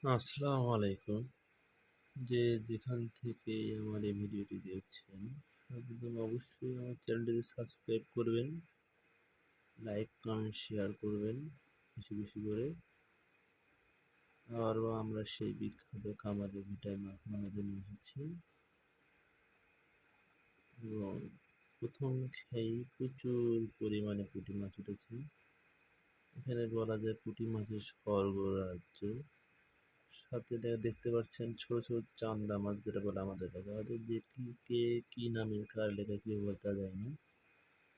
আসসালামু আলাইকুম। যে যেখান থেকে আমার এই ভিডিওটি দেখছেন, একদম অবশ্যই আমার চ্যানেলটিকে সাবস্ক্রাইব করবেন, লাইক, কমেন্ট, শেয়ার করবেন বেশি বেশি করে। আবারও আমরা সেই বিখ্যাত খামারে ভিটায় মাছ বানাতে নিয়ে এসেছি এবং প্রথম খেয়েই প্রচুর পরিমাণে পুঁটি মাছ উঠেছে। এখানে বলা যায় পুঁটি মাছের স্বর্গরাজ্য। সাথে দেখতে পাচ্ছেন ছোট ছোট চান্দা মাছ, যেটা বলে আমাদের কাছে, হয়তো যে কে কি নামে কার লেখা কি বলতে যায় না,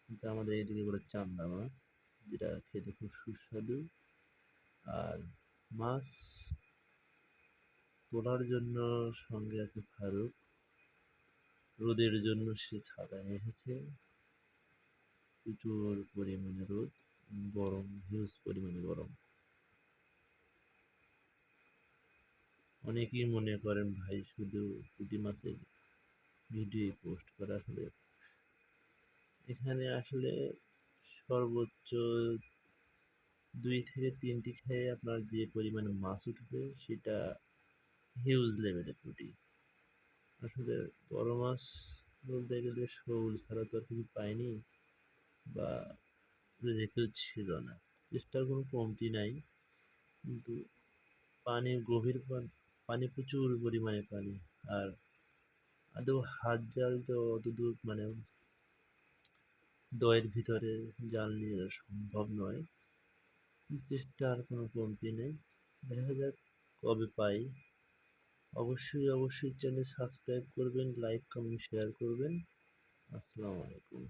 কিন্তু আমাদের এদিকে বলে চান্দা মাছ, যেটা খেতে খুব সুস্বাদু। আর মাছ তোলার জন্য সঙ্গে আছে ফারুক। রোদের জন্য সে ছাতা নিয়ে এসেছে। প্রচুর পরিমাণে রোদ, গরম, হিউজ পরিমাণে গরম। অনেকেই মনে করেন ভাই শুধু পুঁটি মাছের ভিডিও পোস্ট করে, আসলে এখানে আসলে সর্বোচ্চ 2 থেকে 3টি খেয়ে আপনার যে পরিমাণে মাছ উঠবে সেটা হিউজ লেভেলের পুঁটি। আসলে বড় মাছ বলতে গেলে শোল ছাড়া তো আর কিছু পাইনি, বা রেখেও ছিল না। চেষ্টার কোনো কমতি নাই, কিন্তু পানির গভীর পানি, প্রচুর পরিমাণে পানি। আর আদৌ হাত জাল তো অতদূর, মানে দয়ের ভিতরে জাল নিয়ে যাওয়া সম্ভব নয়। চেষ্টার কোনো কমতি নেই। দেখা যাক কবে পাই। অবশ্যই চ্যানেল সাবস্ক্রাইব করবেন, লাইক, কমেন্ট, শেয়ার করবেন। আসসালামু আলাইকুম।